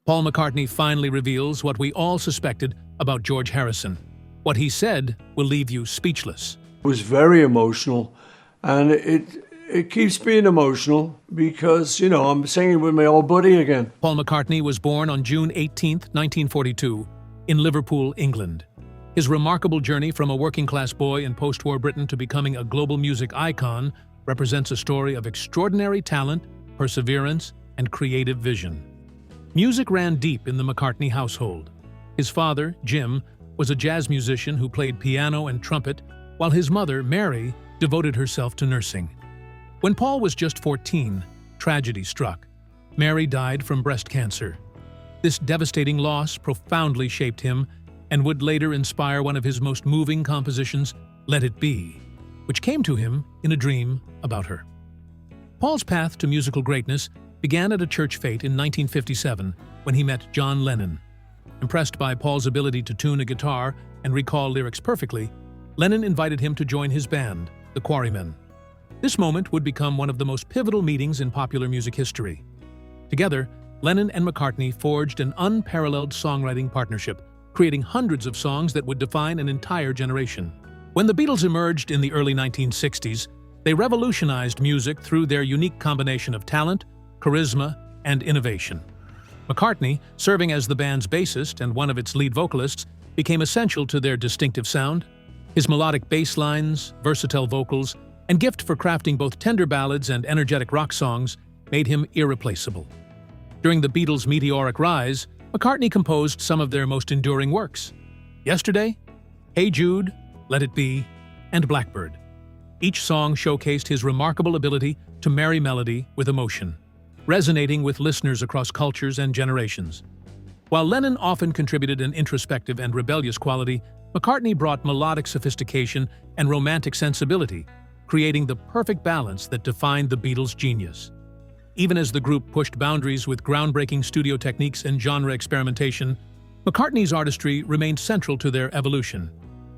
Paul McCartney finally reveals what we all suspected about George Harrison. What he said will leave you speechless. It was very emotional, and it keeps being emotional because, I'm singing with my old buddy again. Paul McCartney was born on June 18, 1942, in Liverpool, England. His remarkable journey from a working-class boy in post-war Britain to becoming a global music icon represents a story of extraordinary talent, perseverance, and creative vision. Music ran deep in the McCartney household. His father, Jim, was a jazz musician who played piano and trumpet, while his mother, Mary, devoted herself to nursing. When Paul was just 14, tragedy struck. Mary died from breast cancer. This devastating loss profoundly shaped him and would later inspire one of his most moving compositions, Let It Be, which came to him in a dream about her. Paul's path to musical greatness began at a church fete in 1957 when he met John Lennon. Impressed by Paul's ability to tune a guitar and recall lyrics perfectly, Lennon invited him to join his band, the Quarrymen. This moment would become one of the most pivotal meetings in popular music history. Together, Lennon and McCartney forged an unparalleled songwriting partnership, creating hundreds of songs that would define an entire generation. When the Beatles emerged in the early 1960s, they revolutionized music through their unique combination of talent, charisma, and innovation. McCartney, serving as the band's bassist and one of its lead vocalists, became essential to their distinctive sound. His melodic bass lines, versatile vocals, and gift for crafting both tender ballads and energetic rock songs made him irreplaceable. During the Beatles' meteoric rise, McCartney composed some of their most enduring works: Yesterday, Hey Jude, Let It Be, and Blackbird. Each song showcased his remarkable ability to marry melody with emotion, resonating with listeners across cultures and generations. While Lennon often contributed an introspective and rebellious quality, McCartney brought melodic sophistication and romantic sensibility, creating the perfect balance that defined the Beatles' genius. Even as the group pushed boundaries with groundbreaking studio techniques and genre experimentation, McCartney's artistry remained central to their evolution.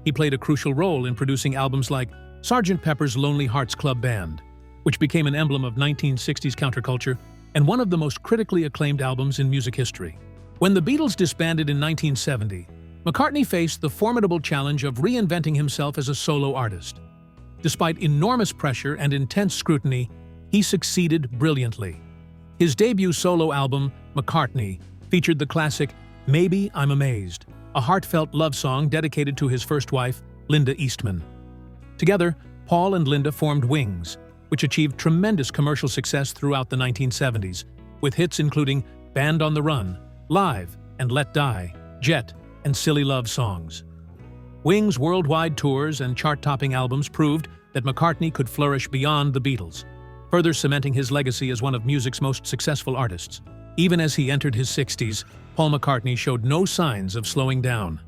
He played a crucial role in producing albums like Sgt. Pepper's Lonely Hearts Club Band, which became an emblem of 1960s counterculture and one of the most critically acclaimed albums in music history. When the Beatles disbanded in 1970, McCartney faced the formidable challenge of reinventing himself as a solo artist. Despite enormous pressure and intense scrutiny, he succeeded brilliantly. His debut solo album, McCartney, featured the classic Maybe I'm Amazed, a heartfelt love song dedicated to his first wife, Linda Eastman. Together, Paul and Linda formed Wings, which achieved tremendous commercial success throughout the 1970s, with hits including Band on the Run, Live, and Let Die, Jet, and Silly Love songs. Wings' worldwide tours and chart-topping albums proved that McCartney could flourish beyond the Beatles, further cementing his legacy as one of music's most successful artists. Even as he entered his 60s, Paul McCartney showed no signs of slowing down.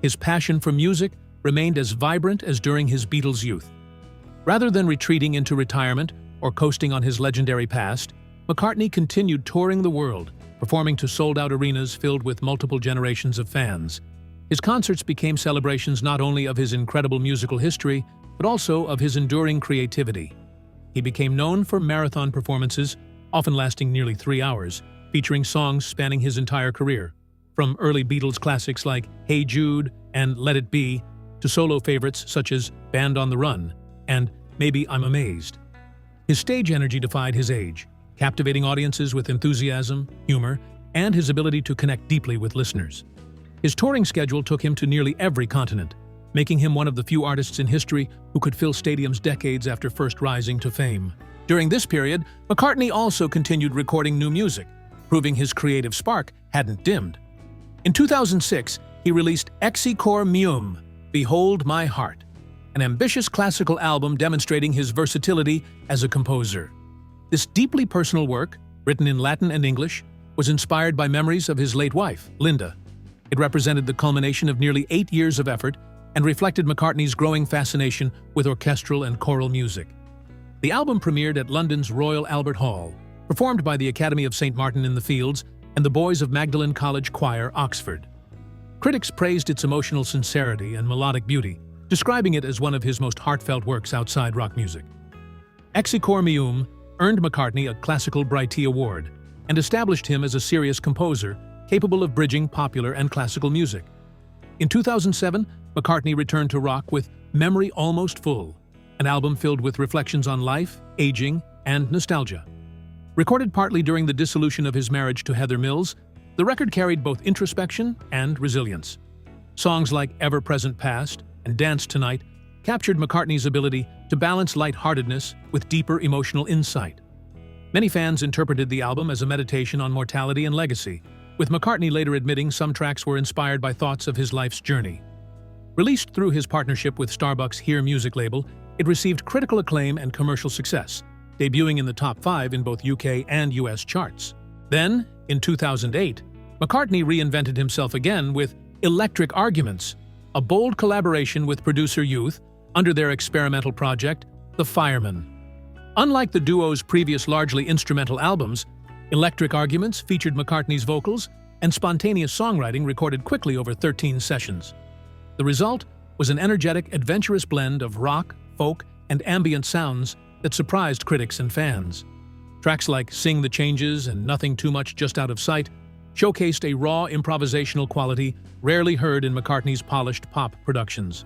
His passion for music remained as vibrant as during his Beatles youth. Rather than retreating into retirement or coasting on his legendary past, McCartney continued touring the world, performing to sold-out arenas filled with multiple generations of fans. His concerts became celebrations not only of his incredible musical history, but also of his enduring creativity. He became known for marathon performances, often lasting nearly 3 hours, featuring songs spanning his entire career, from early Beatles classics like Hey Jude and Let It Be, to solo favorites such as Band on the Run and Maybe I'm Amazed. His stage energy defied his age, captivating audiences with enthusiasm, humor, and his ability to connect deeply with listeners. His touring schedule took him to nearly every continent, making him one of the few artists in history who could fill stadiums decades after first rising to fame. During this period, McCartney also continued recording new music, proving his creative spark hadn't dimmed. In 2006, he released Exicor Meum, Behold My Heart, an ambitious classical album demonstrating his versatility as a composer. This deeply personal work, written in Latin and English, was inspired by memories of his late wife, Linda. It represented the culmination of nearly 8 years of effort and reflected McCartney's growing fascination with orchestral and choral music. The album premiered at London's Royal Albert Hall, performed by the Academy of St. Martin in the Fields and the Boys of Magdalen College Choir, Oxford. Critics praised its emotional sincerity and melodic beauty, describing it as one of his most heartfelt works outside rock music. Exicor Meum earned McCartney a Classical Brightie Award and established him as a serious composer, capable of bridging popular and classical music. In 2007, McCartney returned to rock with Memory Almost Full, an album filled with reflections on life, aging, and nostalgia. Recorded partly during the dissolution of his marriage to Heather Mills, the record carried both introspection and resilience. Songs like Ever Present Past and Dance Tonight captured McCartney's ability to balance lightheartedness with deeper emotional insight. Many fans interpreted the album as a meditation on mortality and legacy, with McCartney later admitting some tracks were inspired by thoughts of his life's journey. Released through his partnership with Starbucks Here music label, it received critical acclaim and commercial success, debuting in the top 5 in both UK and US charts. Then, in 2008, McCartney reinvented himself again with Electric Arguments, a bold collaboration with producer Youth under their experimental project, The Fireman. Unlike the duo's previous largely instrumental albums, Electric Arguments featured McCartney's vocals and spontaneous songwriting recorded quickly over 13 sessions. The result was an energetic, adventurous blend of rock, folk, and ambient sounds that surprised critics and fans. Tracks like Sing the Changes and Nothing Too Much Just Out of Sight showcased a raw improvisational quality rarely heard in McCartney's polished pop productions.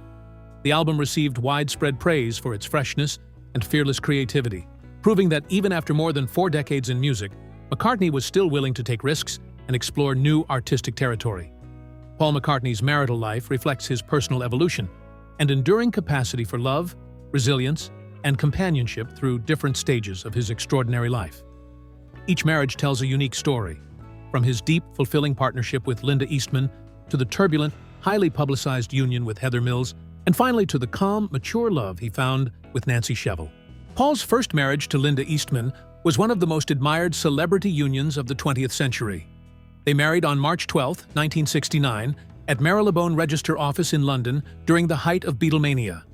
The album received widespread praise for its freshness and fearless creativity, proving that even after more than 4 decades in music, McCartney was still willing to take risks and explore new artistic territory. Paul McCartney's marital life reflects his personal evolution and enduring capacity for love, resilience, and companionship through different stages of his extraordinary life. Each marriage tells a unique story, from his deep, fulfilling partnership with Linda Eastman to the turbulent, highly publicized union with Heather Mills, and finally to the calm, mature love he found with Nancy Shevell. Paul's first marriage to Linda Eastman was one of the most admired celebrity unions of the 20th century. They married on March 12, 1969, at Marylebone Register Office in London during the height of Beatlemania.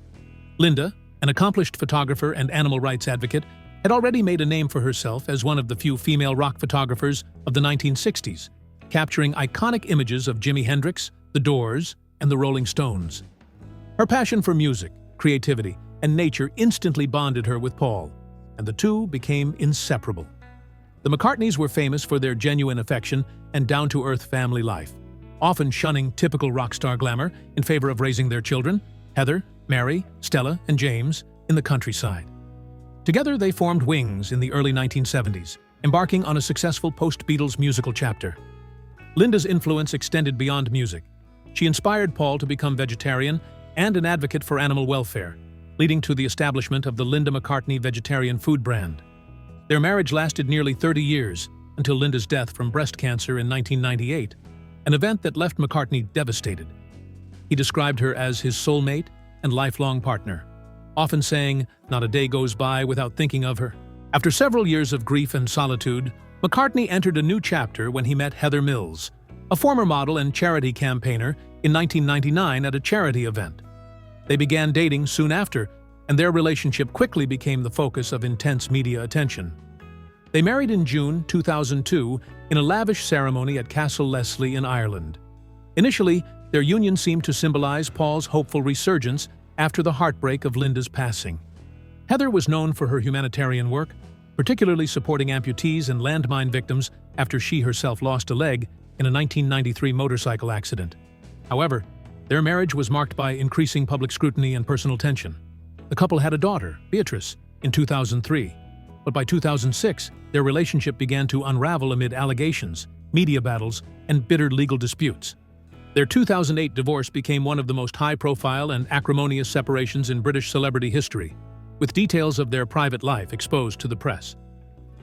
Linda, an accomplished photographer and animal rights advocate, had already made a name for herself as one of the few female rock photographers of the 1960s, capturing iconic images of Jimi Hendrix, The Doors, and the Rolling Stones. Her passion for music, creativity, and nature instantly bonded her with Paul, and the two became inseparable. The McCartneys were famous for their genuine affection and down-to-earth family life, often shunning typical rock star glamour in favor of raising their children, Heather, Mary, Stella, and James, in the countryside. Together they formed Wings in the early 1970s, embarking on a successful post-Beatles musical chapter. Linda's influence extended beyond music. She inspired Paul to become vegetarian and an advocate for animal welfare, leading to the establishment of the Linda McCartney vegetarian food brand. Their marriage lasted nearly 30 years, until Linda's death from breast cancer in 1998, an event that left McCartney devastated. He described her as his soulmate and lifelong partner, often saying, "Not a day goes by without thinking of her." After several years of grief and solitude, McCartney entered a new chapter when he met Heather Mills, a former model and charity campaigner, in 1999 at a charity event. They began dating soon after, and their relationship quickly became the focus of intense media attention. They married in June 2002 in a lavish ceremony at Castle Leslie in Ireland. Initially, their union seemed to symbolize Paul's hopeful resurgence after the heartbreak of Linda's passing. Heather was known for her humanitarian work, particularly supporting amputees and landmine victims after she herself lost a leg in a 1993 motorcycle accident. However, their marriage was marked by increasing public scrutiny and personal tension. The couple had a daughter, Beatrice, in 2003, but by 2006, their relationship began to unravel amid allegations, media battles, and bitter legal disputes. Their 2008 divorce became one of the most high-profile and acrimonious separations in British celebrity history, with details of their private life exposed to the press.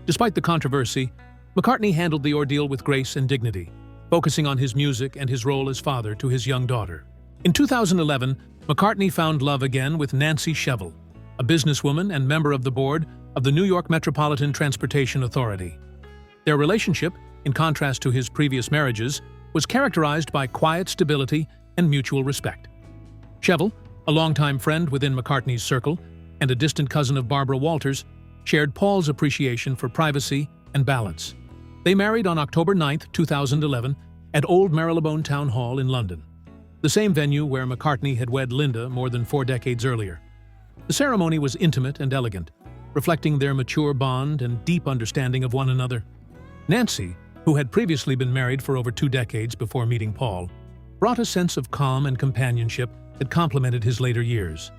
Despite the controversy, McCartney handled the ordeal with grace and dignity, focusing on his music and his role as father to his young daughter. In 2011, McCartney found love again with Nancy Shevell, a businesswoman and member of the board of the New York Metropolitan Transportation Authority. Their relationship, in contrast to his previous marriages, was characterized by quiet stability and mutual respect. Shevell, a longtime friend within McCartney's circle and a distant cousin of Barbara Walters, shared Paul's appreciation for privacy and balance. They married on October 9, 2011, at Old Marylebone Town Hall in London, the same venue where McCartney had wed Linda more than 4 decades earlier. The ceremony was intimate and elegant, reflecting their mature bond and deep understanding of one another. Nancy, who had previously been married for over 2 decades before meeting Paul, brought a sense of calm and companionship that complemented his later years.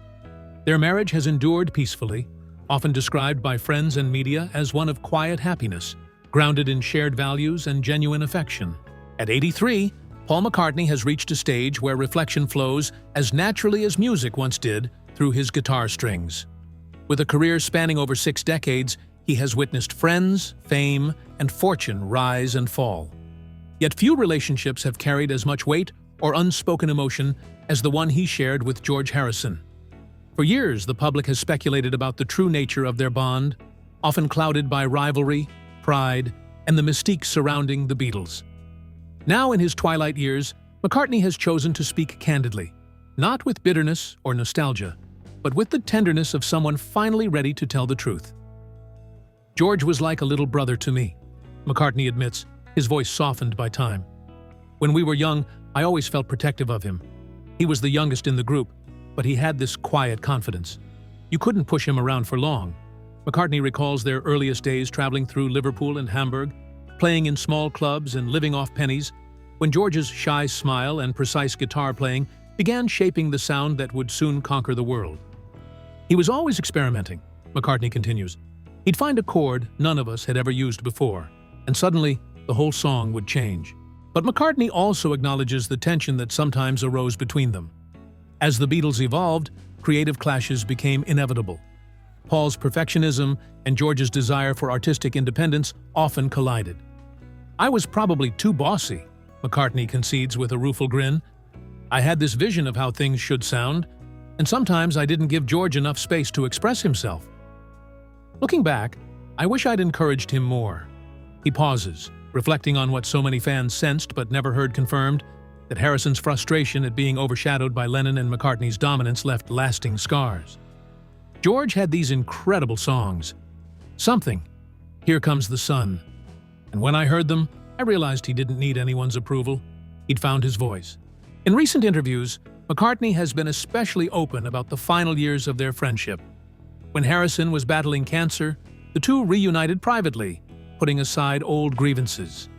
Their marriage has endured peacefully, often described by friends and media as one of quiet happiness, grounded in shared values and genuine affection. At 83, Paul McCartney has reached a stage where reflection flows as naturally as music once did through his guitar strings. With a career spanning over 6 decades, he has witnessed friends, fame, and fortune rise and fall. Yet few relationships have carried as much weight or unspoken emotion as the one he shared with George Harrison. For years, the public has speculated about the true nature of their bond, often clouded by rivalry, pride, and the mystique surrounding the Beatles. Now in his twilight years, McCartney has chosen to speak candidly, not with bitterness or nostalgia, but with the tenderness of someone finally ready to tell the truth. "George was like a little brother to me," McCartney admits, his voice softened by time. "When we were young, I always felt protective of him. He was the youngest in the group, but he had this quiet confidence. You couldn't push him around for long." McCartney recalls their earliest days traveling through Liverpool and Hamburg, playing in small clubs and living off pennies, when George's shy smile and precise guitar playing began shaping the sound that would soon conquer the world. "He was always experimenting," McCartney continues. "He'd find a chord none of us had ever used before, and suddenly the whole song would change." But McCartney also acknowledges the tension that sometimes arose between them. As the Beatles evolved, creative clashes became inevitable. Paul's perfectionism and George's desire for artistic independence often collided. "I was probably too bossy," McCartney concedes with a rueful grin. "I had this vision of how things should sound, and sometimes I didn't give George enough space to express himself." Looking back, I wish I'd encouraged him more. He pauses, reflecting on what so many fans sensed but never heard confirmed, that Harrison's frustration at being overshadowed by Lennon and McCartney's dominance left lasting scars. George had these incredible songs. Something, Here Comes the Sun. And when I heard them, I realized he didn't need anyone's approval. He'd found his voice. In recent interviews, McCartney has been especially open about the final years of their friendship. When Harrison was battling cancer, the two reunited privately, putting aside old grievances.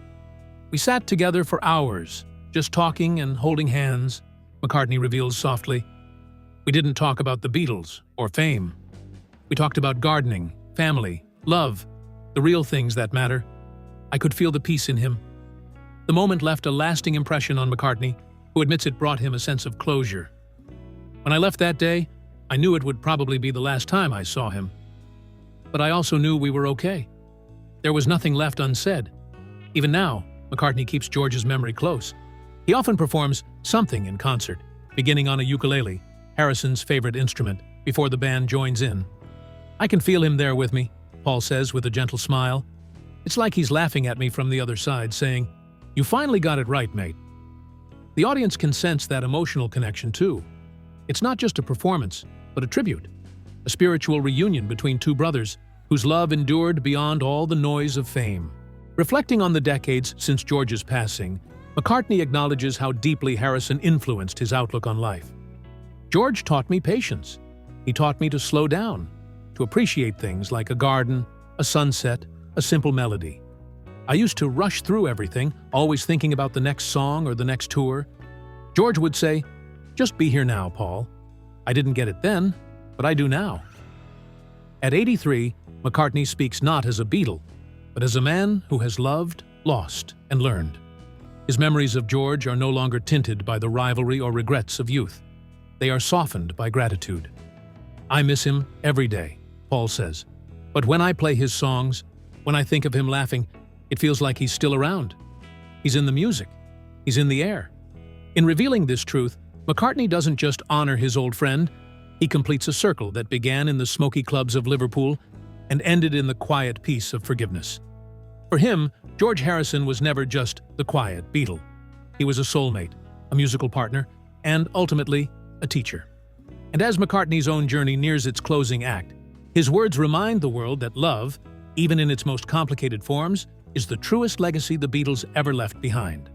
"We sat together for hours, just talking and holding hands," McCartney reveals softly. "We didn't talk about the Beatles or fame. We talked about gardening, family, love, the real things that matter." I could feel the peace in him. The moment left a lasting impression on McCartney, who admits it brought him a sense of closure. "When I left that day, I knew it would probably be the last time I saw him. But I also knew we were okay. There was nothing left unsaid." Even now, McCartney keeps George's memory close. He often performs something in concert, beginning on a ukulele, Harrison's favorite instrument, before the band joins in. "I can feel him there with me," Paul says with a gentle smile. "It's like he's laughing at me from the other side, saying, 'You finally got it right, mate.'" The audience can sense that emotional connection too. It's not just a performance, but a tribute, a spiritual reunion between two brothers whose love endured beyond all the noise of fame. Reflecting on the decades since George's passing, McCartney acknowledges how deeply Harrison influenced his outlook on life. "George taught me patience. He taught me to slow down, to appreciate things like a garden, a sunset, a simple melody. I used to rush through everything, always thinking about the next song or the next tour. George would say, 'Just be here now, Paul.' I didn't get it then, but I do now." At 83, McCartney speaks not as a Beatle, but as a man who has loved, lost, and learned. His memories of George are no longer tinted by the rivalry or regrets of youth. They are softened by gratitude. "I miss him every day," Paul says. "But when I play his songs, when I think of him laughing, it feels like he's still around. He's in the music. He's in the air." In revealing this truth, McCartney doesn't just honor his old friend, he completes a circle that began in the smoky clubs of Liverpool and ended in the quiet peace of forgiveness. For him, George Harrison was never just the quiet Beatle. He was a soulmate, a musical partner, and ultimately, a teacher. And as McCartney's own journey nears its closing act, his words remind the world that love, even in its most complicated forms, is the truest legacy the Beatles ever left behind.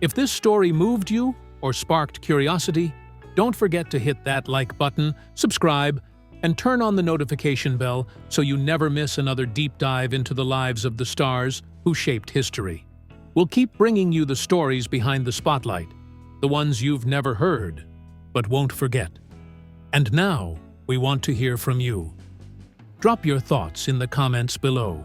If this story moved you or sparked curiosity, don't forget to hit that like button, subscribe, and turn on the notification bell so you never miss another deep dive into the lives of the stars who shaped history. We'll keep bringing you the stories behind the spotlight, the ones you've never heard, but won't forget. And now, we want to hear from you. Drop your thoughts in the comments below.